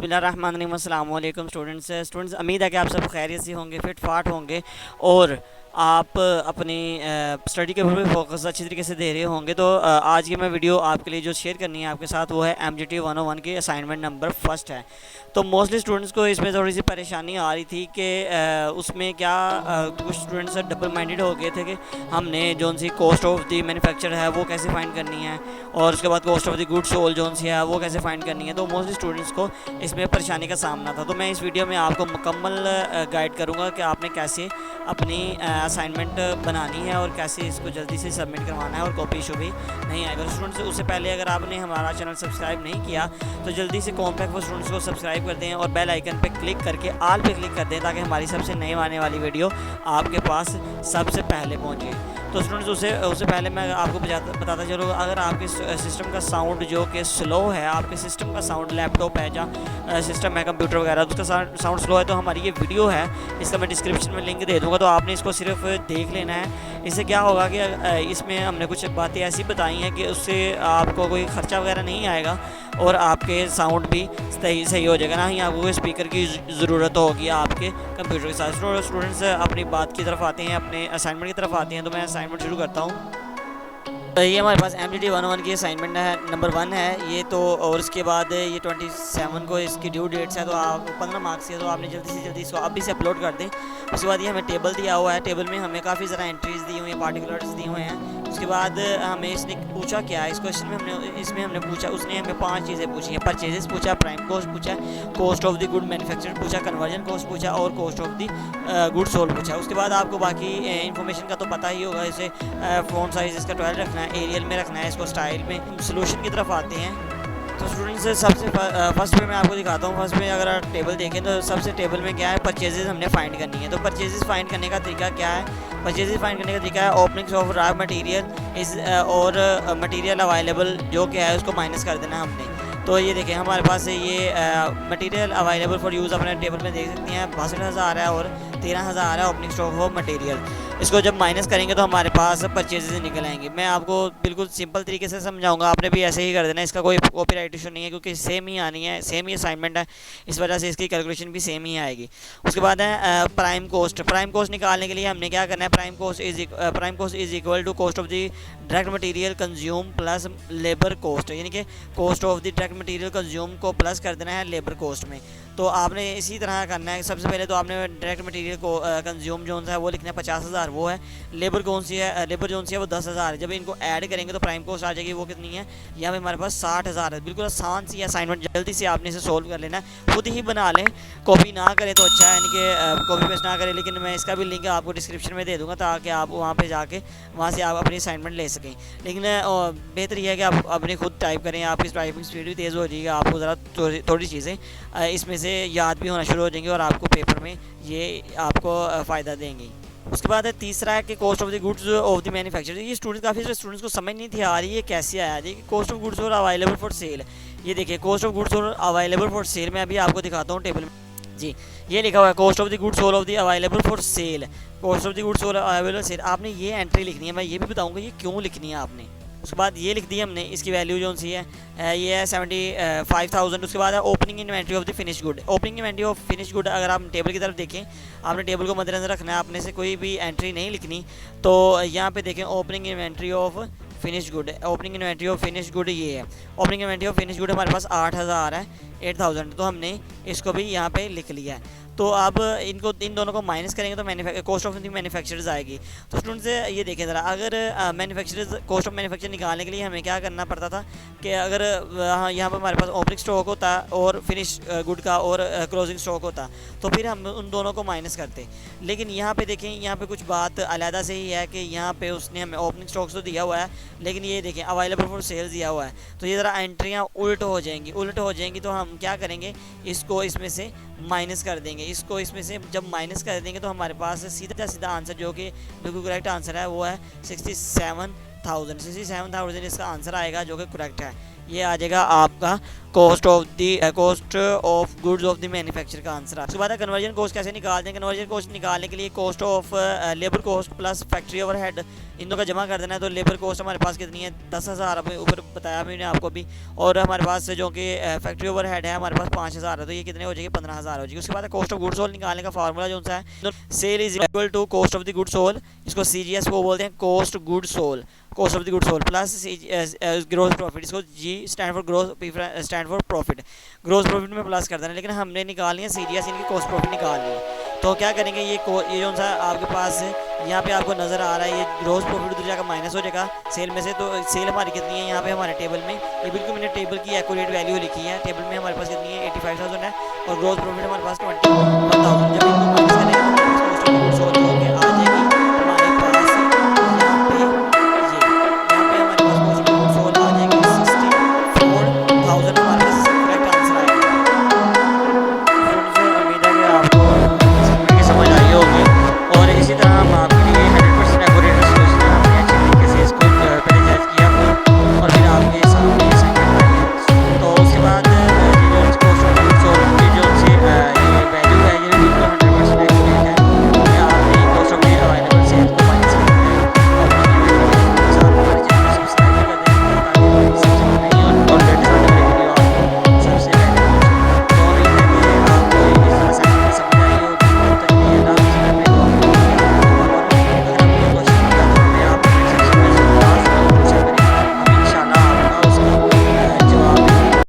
बिस्मिल्लाहिर्रहमानिर्रहीम। अस्सलाम वालेकुम स्टूडेंट्स, उम्मीद है कि आप सब खैरियत से होंगे, फिट फाट होंगे और आप अपनी स्टडी के ऊपर फोकस अच्छी तरीके से दे रहे होंगे। तो आज की मैं वीडियो आपके लिए जो शेयर करनी है आपके साथ वो है MGT 101 की असाइनमेंट नंबर फर्स्ट है। तो मोस्टली स्टूडेंट्स को इसमें थोड़ी सी परेशानी आ रही थी कि उसमें क्या कुछ स्टूडेंट्स डबल माइंडेड हो गए थे कि हमने जो C cost of the manufacture है वो कैसे फाइंड करनी है और उसके बाद cost of the good sold जो सी है वो कैसे फाइंड करनी है। तो मोस्टली स्टूडेंट्स को इसमें परेशानी का सामना था। तो मैं इस वीडियो में आपको मुकम्मल गाइड करूँगा कि आपने कैसे अपनी असाइनमेंट बनानी है और कैसे इसको जल्दी से सबमिट करवाना है और कॉपी इशू भी नहीं आएगा। तो स्टूडेंट्स उससे पहले अगर आपने हमारा चैनल सब्सक्राइब नहीं किया तो जल्दी से कॉम्पैक्ट फॉर स्टूडेंट्स को सब्सक्राइब कर दें और बेल आइकन पे क्लिक करके आल पे क्लिक कर दें ताकि हमारी सबसे नई आने वाली वीडियो आपके पास सबसे पहले पहुँचे। तो स्टूडेंट्स उससे पहले मैं आपको बताता चलूँ, अगर आपके सिस्टम का साउंड जो कि स्लो है, आपके सिस्टम का साउंड लैपटॉप है या सिस्टम है कंप्यूटर वगैरह उसका साउंड स्लो है, तो हमारी ये वीडियो है इसका मैं डिस्क्रिप्शन में लिंक दे दूँगा। तो आपने इसको सिर्फ देख लेना है। इससे क्या होगा कि इसमें हमने कुछ बातें ऐसी बताई हैं कि उससे आपको कोई ख़र्चा वगैरह नहीं आएगा और आपके साउंड भी सही हो जाएगा, ना ही आपको स्पीकर की ज़रूरत होगी आपके कंप्यूटर के साथ। स्टूडेंट्स अपनी बात की तरफ आते हैं, अपने असाइनमेंट की तरफ आते हैं। तो मैं असाइनमेंट शुरू करता हूँ। ये हमारे पास MGT 101 की असाइनमेंट है, नंबर 1 है ये। तो और उसके बाद ये 27 को इसकी ड्यू डेट्स है, तो आप 15 मार्क्स है, तो आपने जल्दी से जल्दी इसको अभी से अपलोड कर दें। उसके बाद ये हमें टेबल दिया हुआ है, टेबल में हमें काफ़ी ज़्यादा एंट्रीज दी हुई हैं, पार्टिकुलर्स दिए हुए हैं। उसके बाद हमें इसने पूछा क्या है, इस क्वेश्चन में इसमें हमने पूछा, उसने हमें 5 चीज़ें पूछी हैं। परचेजेस पूछा, प्राइम कॉस्ट पूछा, cost of the good manufacture पूछा, कन्वर्जन कॉस्ट पूछा और cost of the good sold पूछा। उसके बाद आपको बाकी इन्फॉर्मेशन का तो पता ही होगा, जैसे फ़ॉन्ट साइज़ इसका 12 रखना है, एरियल में रखना है, इसको स्टाइल में। सोल्यूशन की तरफ आते हैं। तो स्टूडेंट्स सबसे फर्स्ट में मैं आपको दिखाता हूँ। फर्स्ट में अगर आप टेबल देखें तो सबसे टेबल में क्या है, परचेजेस हमने फाइंड करनी है। तो परचेजेस फाइंड करने का तरीका क्या है, परचेजेस फाइंड करने का तरीका है ओपनिंग्स ऑफ रॉ मटेरियल इस और मटेरियल अवेलेबल जो क्या है उसको माइनस कर देना हमने। तो ये देखें हमारे पास ये मटेरियल अवेलेबल फॉर यूज़ अपने टेबल में देख सकते हैं 62,000 है और 13,000 है ओपनिंग स्टॉक ऑफ मटेरियल। इसको जब माइनस करेंगे तो हमारे पास परचेजेस निकल आएंगे। मैं आपको बिल्कुल सिंपल तरीके से समझाऊंगा, आपने भी ऐसे ही कर देना, इसका कोई कॉपीराइट इशू नहीं है क्योंकि सेम ही आनी है, सेम ही असाइनमेंट है, इस वजह से इसकी कैलकुलेशन भी सेम ही आएगी। उसके बाद है प्राइम कॉस्ट। प्राइम कॉस्ट निकालने के लिए हमने क्या करना है, prime cost is equal to cost of the direct material consume plus labour cost, यानी कि cost of the direct material consume को प्लस कर देना है लेबर कॉस्ट में। तो आपने इसी तरह करना है। सबसे पहले तो आपने डायरेक्ट मटेरियल को कंज्यूम जो है वो लिखना है 50,000 वो है, लेबर कौन सी है, लेबर जो सी है वो 10,000 है। जब इनको ऐड करेंगे तो प्राइम कॉस्ट आ जाएगी, वो कितनी है, यहाँ पे हमारे पास 60,000 है। बिल्कुल आसान सी असाइनमेंट, जल्दी से आपने इसे सोल्व कर लेना है, खुद ही बना लें, कॉपी ना करें तो अच्छा है, यानी कि कॉपी पेस्ट ना करें। लेकिन मैं इसका भी लिंक आपको डिस्क्रिप्शन में दे दूँगा ताकि आप वहाँ पर जाके वहाँ से आप अपनी असाइनमेंट ले सकें। लेकिन बेहतर यह है कि आप अपने खुद टाइप करें, आपकी टाइपिंग स्पीड भी तेज़ हो जाएगी, आपको ज़रा थोड़ी चीज़ें इसमें से याद भी होना शुरू हो जाएंगे और आपको पेपर में ये आपको फ़ायदा देंगे। उसके बाद है तीसरा है कि cost of the goods of the manufacture. ये काफ़ी सारे स्टूडेंट्स को समझ नहीं थी आ रही है कैसे आया। देखिए कॉस्ट ऑफ गुड्स और अवेलेबल फॉर सेल, ये देखिए कॉस्ट ऑफ गुड्स और अवेलेबल फॉर सेल। मैं अभी आपको दिखाता हूँ टेबल में जी, ये लिखा हुआ है cost of the goods all of the available for sale, cost of the goods और अवेलेबल सेल। आपने ये एंट्री लिखनी है, मैं ये भी बताऊँगा ये क्यों लिखनी है आपने। उसके बाद ये लिख दी हमने, इसकी वैल्यू जो सी है ये है 75,000। उसके बाद है opening inventory of the finish good. Opening inventory of finish good अगर आप टेबल की तरफ देखें, आपने टेबल को मद्देनजर रखना है, आपने से कोई भी एंट्री नहीं लिखनी। तो यहाँ पे देखें opening inventory of finish good, opening inventory of finish good ये है। Opening inventory of finish good हमारे पास 8,000 है, 8,000, तो हमने इसको भी यहाँ पे लिख लिया है। तो अब इन दोनों को माइनस करेंगे तो कॉस्ट ऑफ मैन्युफैक्चरर्स आएगी। तो स्टूडेंट्स ये देखें ज़रा, अगर मैन्युफैक्चरर्स कॉस्ट ऑफ मैन्युफैक्चर निकालने के लिए हमें क्या करना पड़ता था कि अगर यहाँ पर हमारे पास ओपनिंग स्टॉक होता और फिनिश गुड का और क्लोजिंग स्टॉक होता तो फिर हम उन दोनों को माइनस करते। लेकिन यहाँ पे देखें, यहाँ पे कुछ बात अलहदा से ही है कि यहाँ पे उसने हमें ओपनिंग स्टॉक्स तो दिया हुआ है, लेकिन ये देखें अवेलेबल फॉर सेल्स दिया हुआ है। तो ये ज़रा एंट्रियाँ उल्ट हो जाएंगी। तो हम क्या करेंगे, इसको इसमें से माइनस कर देंगे। इसको इसमें से जब माइनस कर देंगे तो हमारे पास सीधा आंसर जो कि बिल्कुल करेक्ट आंसर है वो है 67,000 इसका आंसर आएगा जो कि करेक्ट है। ये आ जाएगा आपका cost of goods of the manufacture का आंसर। उसके बाद कन्वर्जन कॉस्ट कैसे निकालते हैं? कन्वर्जन कॉस्ट निकालने के लिए cost of labour cost plus factory overhead इन दोनों का जमा कर देना है। तो लेबर कॉस्ट हमारे पास कितनी है? 10,000 रुपये, ऊपर बताया मैंने आपको भी। और हमारे पास जो कि फैक्ट्री ओवरहेड है हमारे पास 5,000 है, तो ये कितने हो जाएगी? 15,000 हो जाएगी। उसके बाद कॉस्ट ऑफ गुड्स सोल्ड निकालने का फार्मूला जो सा है, sale is equal to cost of the goods sold, इसको CGS वो बोलते हैं, cost goods sold, cost of the goods sold plus gross profit, इसको G stand for gross, P stand for profit. Gross profit में plus कर देना, लेकिन हमने निकालनी है CGS, इनकी कॉस्ट प्रॉफिट निकालनी है। तो क्या करेंगे, ये जो सा आपके पास यहाँ पे आपको नज़र आ रहा है, ये ग्रोस प्रॉफिट उधर जाकर माइनस हो जाएगा सेल में से। तो सेल हमारी कितनी है यहाँ पे हमारे टेबल में? ये बिल्कुल मैंने टेबल की एक्यूरेट वैल्यू लिखी है। टेबल में हमारे पास कितनी है? 85,000 है, और ग्रोस प्रॉफिट हमारे पास 21,000। जब इनको